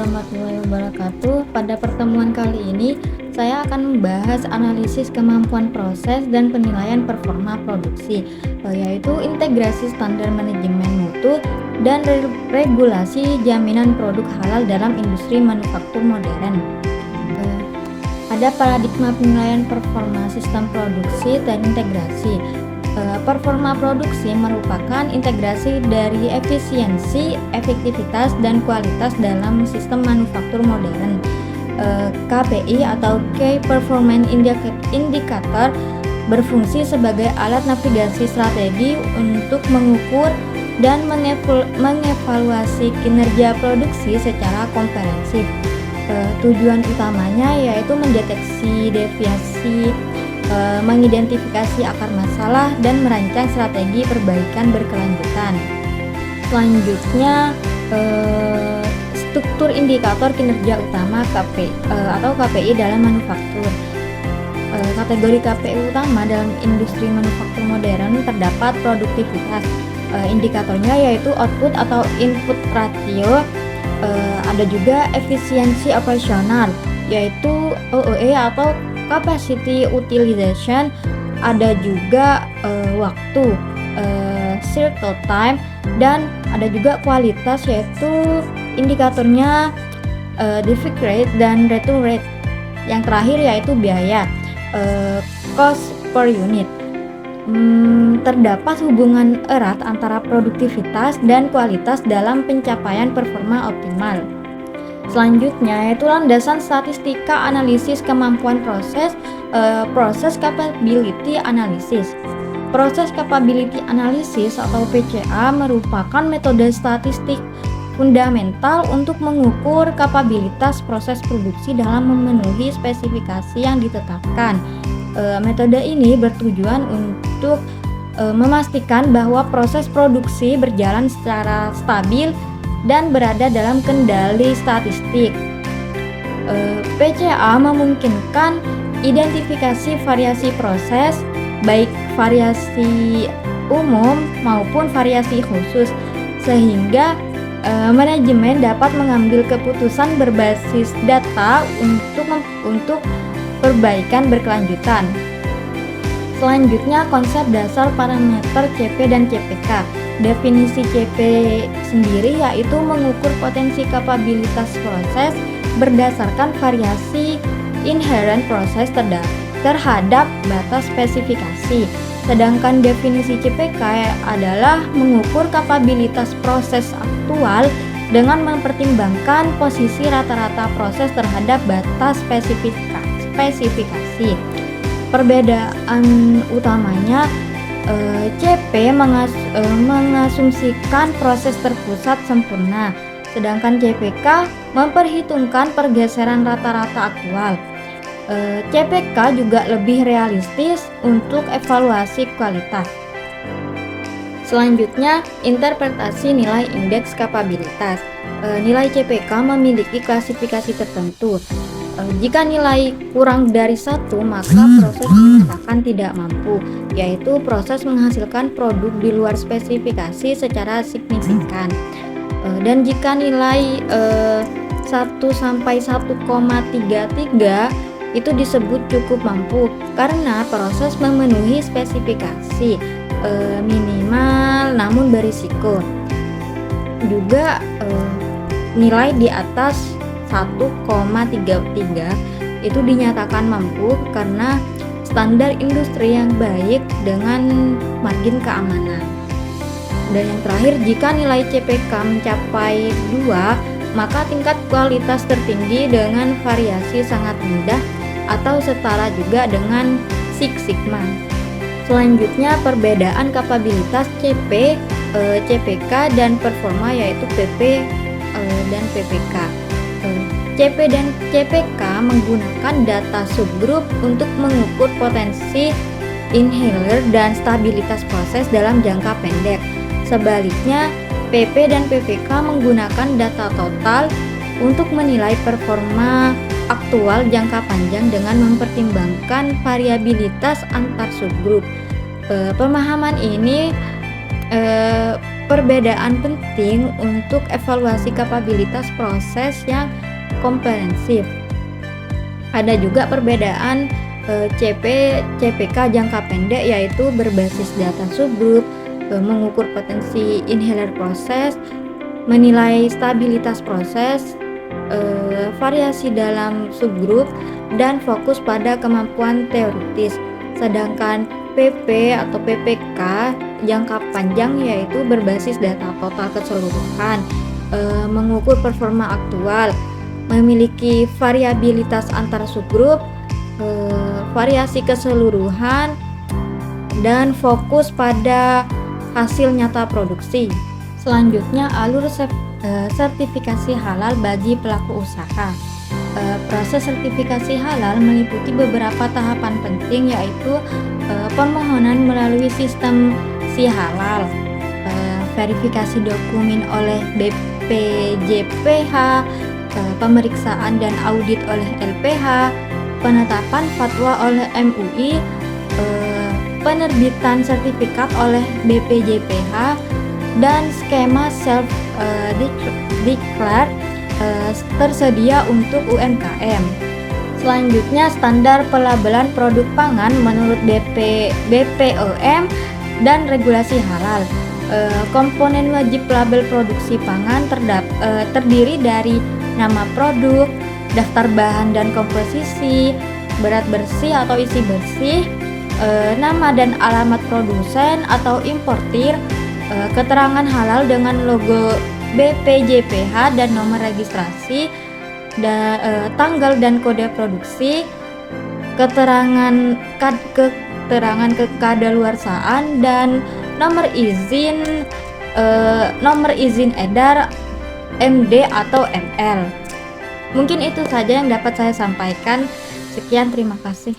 warahmatullahi wabarakatuh. Pada pertemuan kali ini, saya akan membahas analisis kemampuan proses dan penilaian performa produksi, yaitu integrasi standar manajemen mutu dan regulasi jaminan produk halal dalam industri manufaktur modern. Ada paradigma penilaian performa sistem produksi dan integrasi. Performa produksi merupakan integrasi dari efisiensi, efektivitas, dan kualitas dalam sistem manufaktur modern. KPI atau Key Performance Indicator berfungsi sebagai alat navigasi strategi untuk mengukur dan mengevaluasi kinerja produksi secara komprehensif. Tujuan utamanya yaitu mendeteksi deviasi, mengidentifikasi akar masalah, dan merancang strategi perbaikan berkelanjutan. Selanjutnya, struktur indikator kinerja utama KPI dalam manufaktur. Kategori KPI utama dalam industri manufaktur modern terdapat produktivitas. Indikatornya yaitu output atau input ratio. Ada juga efisiensi operasional, yaitu OOE atau capacity utilization. Ada juga waktu, cycle time, dan ada juga kualitas, yaitu indikatornya defect rate dan return rate. Yang terakhir yaitu biaya, cost per unit. Terdapat hubungan erat antara produktivitas dan kualitas dalam pencapaian performa optimal. Selanjutnya yaitu landasan statistika analisis kemampuan proses, proses capability analysis. Proses capability analysis atau PCA merupakan metode statistik fundamental untuk mengukur kapabilitas proses produksi dalam memenuhi spesifikasi yang ditetapkan. Metode ini bertujuan untuk memastikan bahwa proses produksi berjalan secara stabil dan berada dalam kendali statistik. PCA memungkinkan identifikasi variasi proses, baik variasi umum maupun variasi khusus, sehingga manajemen dapat mengambil keputusan berbasis data untuk perbaikan berkelanjutan. Selanjutnya, konsep dasar parameter CP dan CPK. Definisi CP sendiri yaitu mengukur potensi kapabilitas proses berdasarkan variasi inherent proses terhadap batas spesifikasi. Sedangkan definisi CPK adalah mengukur kapabilitas proses aktual dengan mempertimbangkan posisi rata-rata proses terhadap batas spesifikasi. Perbedaan utamanya, CP mengasumsikan proses terpusat sempurna, sedangkan CPK memperhitungkan pergeseran rata-rata aktual. CPK juga lebih realistis untuk evaluasi kualitas. Selanjutnya, interpretasi nilai indeks kapabilitas. Nilai CPK memiliki klasifikasi tertentu. Jika nilai kurang dari 1, maka proses dinyatakan tidak mampu, yaitu proses menghasilkan produk di luar spesifikasi secara signifikan. Dan jika nilai 1 sampai 1,33 itu disebut cukup mampu karena proses memenuhi spesifikasi minimal namun berisiko. Juga nilai di atas 1,33 itu dinyatakan mampu karena standar industri yang baik dengan margin keamanan. Dan yang terakhir, jika nilai CPK mencapai 2, maka tingkat kualitas tertinggi dengan variasi sangat rendah atau setara juga dengan Six Sigma. Selanjutnya, perbedaan kapabilitas CP, CPK dan performa yaitu PP dan PPK. CP dan CPK menggunakan data subgroup untuk mengukur potensi inhaler dan stabilitas proses dalam jangka pendek. Sebaliknya, PP dan PPK menggunakan data total untuk menilai performa aktual jangka panjang dengan mempertimbangkan variabilitas antar subgroup. Pemahaman ini perbedaan penting untuk evaluasi kapabilitas proses yang komprehensif. Ada juga perbedaan CPK jangka pendek, yaitu berbasis data subgrup, mengukur potensi inhaler proses, menilai stabilitas proses, variasi dalam subgrup, dan fokus pada kemampuan teoritis. Sedangkan PP atau PPK jangka panjang yaitu berbasis data total keseluruhan, mengukur performa aktual, memiliki variabilitas antar subgrup, variasi keseluruhan, dan fokus pada hasil nyata produksi. Selanjutnya, alur sertifikasi halal bagi pelaku usaha. Proses sertifikasi halal meliputi beberapa tahapan penting, yaitu permohonan melalui sistem Si-Halal, verifikasi dokumen oleh BPJPH, pemeriksaan dan audit oleh LPH, penetapan fatwa oleh MUI, penerbitan sertifikat oleh BPJPH, dan skema self declare tersedia untuk UMKM. Selanjutnya, standar pelabelan produk pangan menurut BPOM dan regulasi halal. Komponen wajib label produksi pangan terdiri dari nama produk, daftar bahan dan komposisi, berat bersih atau isi bersih, nama dan alamat produsen atau importir, keterangan halal dengan logo BPJPH dan nomor registrasi, tanggal dan kode produksi, keterangan kekadaluarsaan, dan nomor izin edar MD atau ML. Mungkin itu saja yang dapat saya sampaikan. Sekian, terima kasih.